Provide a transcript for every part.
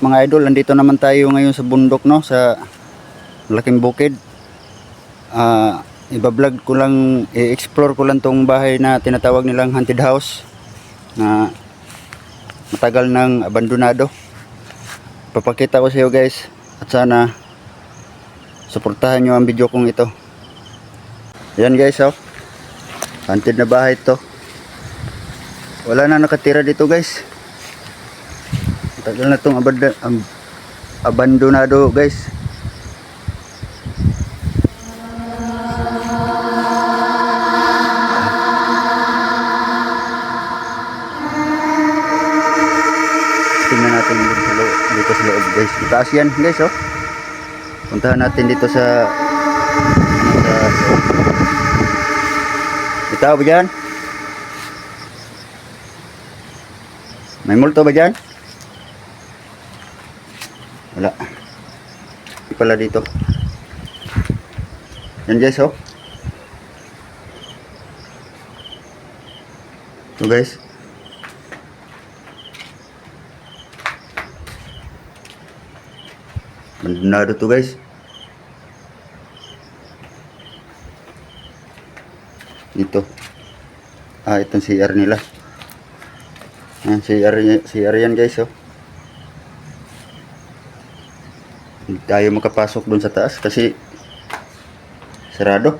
mga idol, nandito naman tayo ngayon sa bundok, no, sa malaking bukid. Iba-vlog ko lang, i-explore ko lang tong bahay na tinatawag nilang haunted house na matagal nang abandonado. Papakita ko sa iyo guys, at sana suportahan nyo ang video kong ito. Yan guys, oh, haunted na bahay to. Wala na nakatira dito guys. Tagal na itong abandonado guys. Tingnan natin dito sa loob guys. Itaas yan guys, oh. Puntahan natin dito sa itaw ba dyan? May multo ba dyan? Wala. Hindi pala dito. Yan guys, oh. Ito guys. Abandonado to guys. Dito. Itong CR nila. Yan, CR yan guys, oh. Hindi tayo makapasok dun sa taas kasi sarado.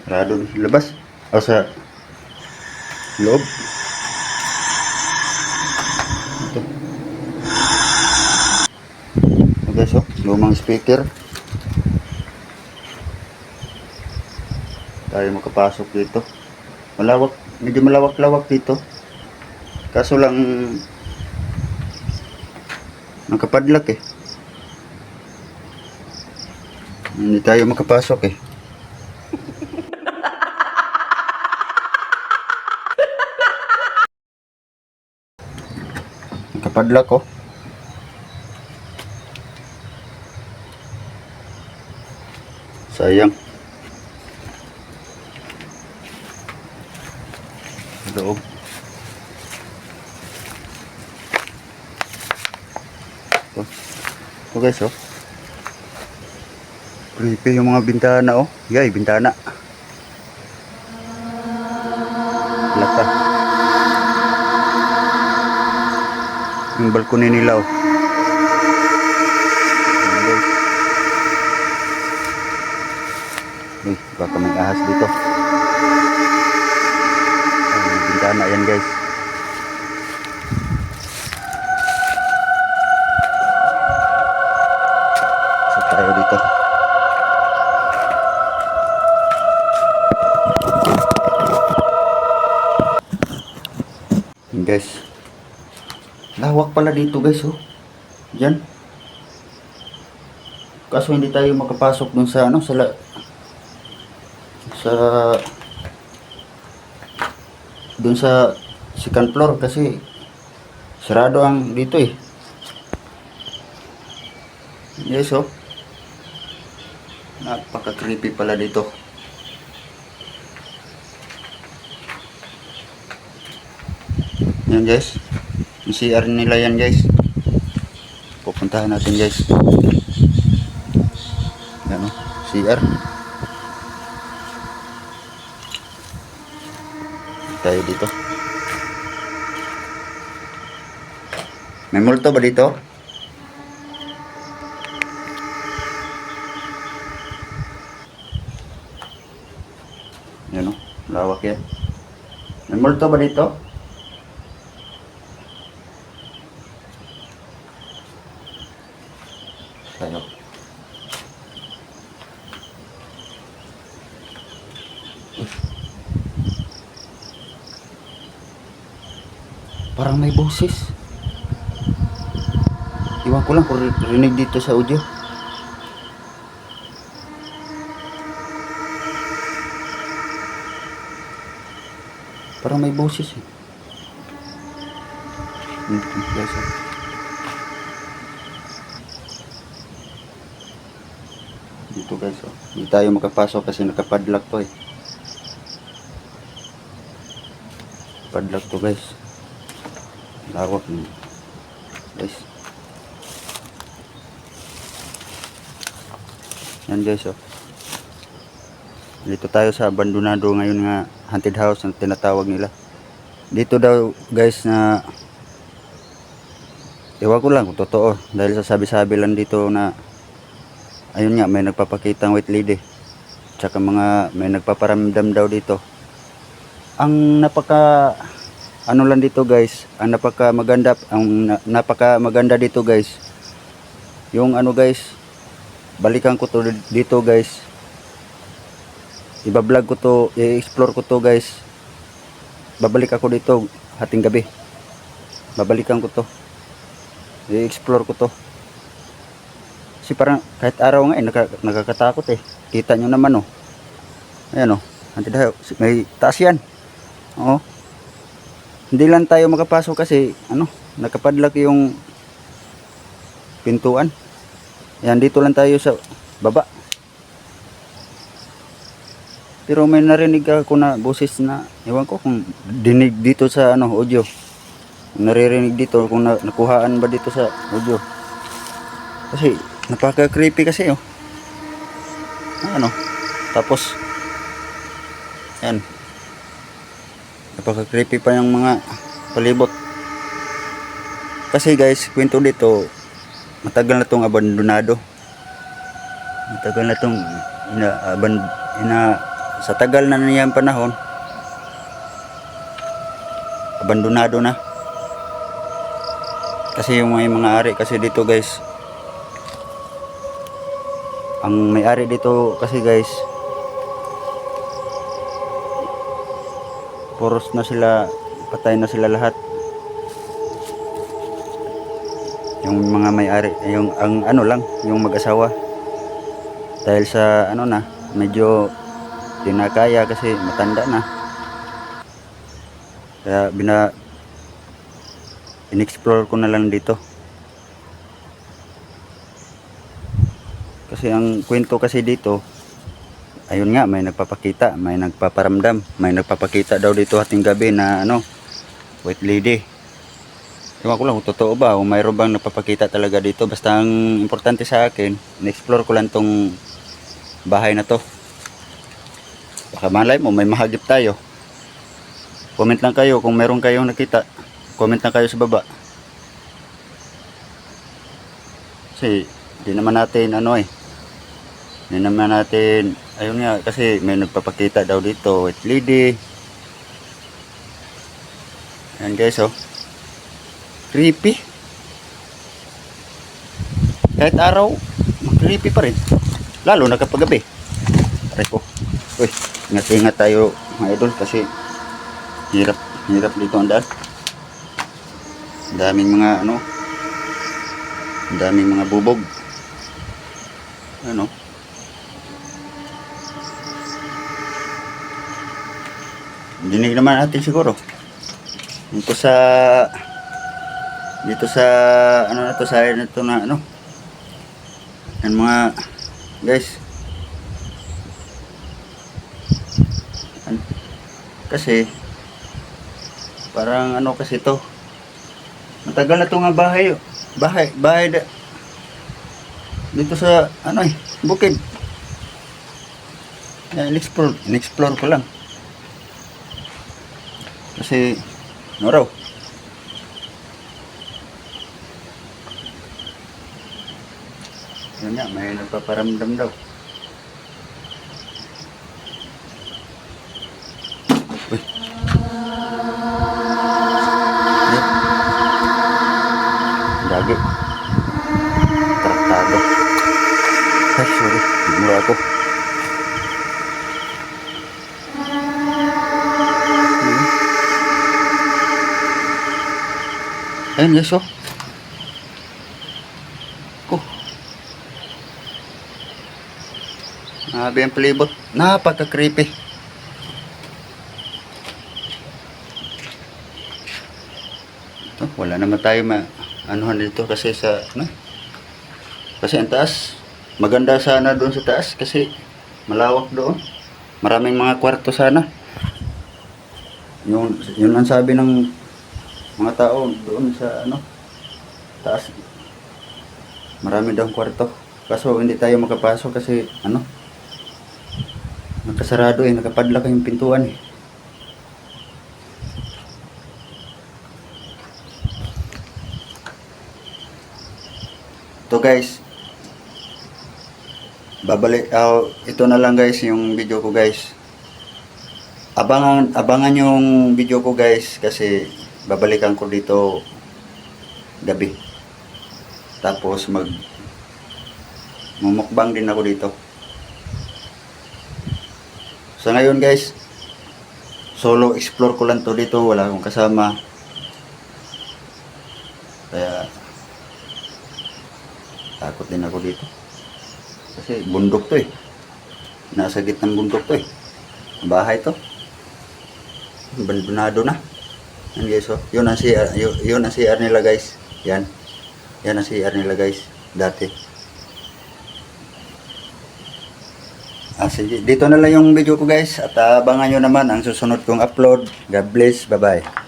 Sarado sa labas o sa loob. Ito. Ito guys, oh, lumang speaker. Tayo makapasok dito. Malawak, medyo malawak-lawak dito. Kaso lang nakapadlock eh. Hindi tayo makapasok eh. Nakapadlock, oh. Sayang. Loob. Oh guys, oh. Creepy yung mga bintana, oh. Yay, bintana. Lata. Yung balkoni nila, oh. Uy, baka may ahas dito. Bintana yan guys. Pasok tayo dito. Yan guys. Lawak pala dito guys, oh. Diyan. Kaso hindi tayo makapasok dun sa ano, sa dun sa second floor kasi sarado ang dito eh. Yes, oh. Napaka creepy pala dito. Yan guys, yung CR nila yan guys. Pupuntahan natin guys. Yan, oh, CR. Tayo dito. May multo ba dito? Yan, oh, lawak yan. May multo ba dito? Tayo. Parang may boses. Iwan ko lang kung rinig dito sa audio. Parang may boses eh. Guys, oh. Dito guys, oh. Hindi tayo makapasok kasi nakapadlock to eh. Padlock to guys. Lawak mo. Guys. Yan guys oh. Dito tayo sa abandonado ngayon nga haunted house ang tinatawag nila. Dito daw guys na ewan ko lang kung totoo dahil sa sabi-sabi lang dito na ayun nga may nagpapakitang white lady. Tsaka mga may nagpaparamdam daw dito. Ang napaka ano lang dito guys, ang napaka maganda dito guys. Yung ano guys, balikan ko to dito guys. Iba-vlog ko to, i-explore ko to guys. Babalik ako dito hating gabi. Babalikan ko to. I-explore ko to. Kasi parang kahit araw nga nakakatakot eh. Kita nyo naman oh. Ayan oh. May taas yan. Oo. Hindi lang tayo makapasok kasi ano, nakapadlock yung pintuan. Ayan, dito lang tayo sa baba. Pero may narinig ako na boses na, ewan ko kung dinig dito sa ano, audio. Naririnig dito kung nakuhaan ba dito sa audio. Kasi napaka-creepy kasi oh. Ano? Tapos yan. Napaka-creepy pa yung mga palibot. Kasi guys, kwento dito, matagal na tong abandonado. Matagal na tong sa tagal na niyang panahon abandonado na kasi yung mga ari kasi dito guys, ang may ari dito kasi guys puros na sila, patay na sila lahat. Yung mga may ari yung ang ano lang yung mag-asawa dahil sa ano na medyo di na kaya kasi matanda na. Kaya in-explore ko na lang dito. Kasi ang kwento kasi dito, ayun nga may nagpapakita, may nagpaparamdam, may nagpapakita daw dito hating gabi na ano, white lady. Ewan ko lang kung totoo ba o mayroon bang nagpapakita talaga dito. Basta ang importante sa akin, in-explore ko lang tong bahay na to. Baka malay mo may mahagip tayo. Comment lang kayo kung meron kayong nakita. Comment lang kayo sa baba. Kasi di naman natin ano eh. Di naman natin ayun nga kasi may nagpapakita daw dito white lady. Ayan guys oh. Creepy. Kahit araw, creepy pa rin. Lalo na kapag gabi. Aray ko. Uy, ingat-ingat tayo mga idol kasi hirap dito ang daan. Ang daming mga ano, ang daming mga bubog. Ano? Dinig naman natin siguro. Dito sa ano na to, sa area na to na ano. Yan mga guys. Kasi parang ano kasi to, matagal na to nga bahay dito sa ano eh, bukid. In-explore ko lang kasi ano raw, yun nga may nagpaparamdam daw. Uy. Gagi. Traktado. Ay, sorry. Mura ako. Ayun, yes, oh. Grabe ang palibot. Napaka-creepy. Wala naman tayo anuhan dito kasi sa ano? Kasi ang taas. Maganda sana doon sa taas kasi malawak doon. Maraming mga kwarto sana. Yun ang sabi ng mga tao doon sa ano, taas. Marami daw kwarto. Kaso hindi tayo makapasok kasi ano, nakasarado eh, nakapadlock yung pintuan eh. Ito guys, ito na lang guys yung video ko guys. Abangan yung video ko guys kasi babalikan ko dito gabi. Tapos mumukbang din ako dito. Sa ngayon guys, solo explore ko lang to dito, wala akong kasama. Kaya takot din ako dito. Kasi bundok to eh. Nasa gitnang bundok to eh. Bahay to. Abandonado na. Yan guys, oh. Yun ang CR nila guys. Yan. Yan ang CR nila guys. Dati. Sige. Dito na lang yung video ko guys. At abangan nyo naman ang susunod kong upload. God bless. Bye bye.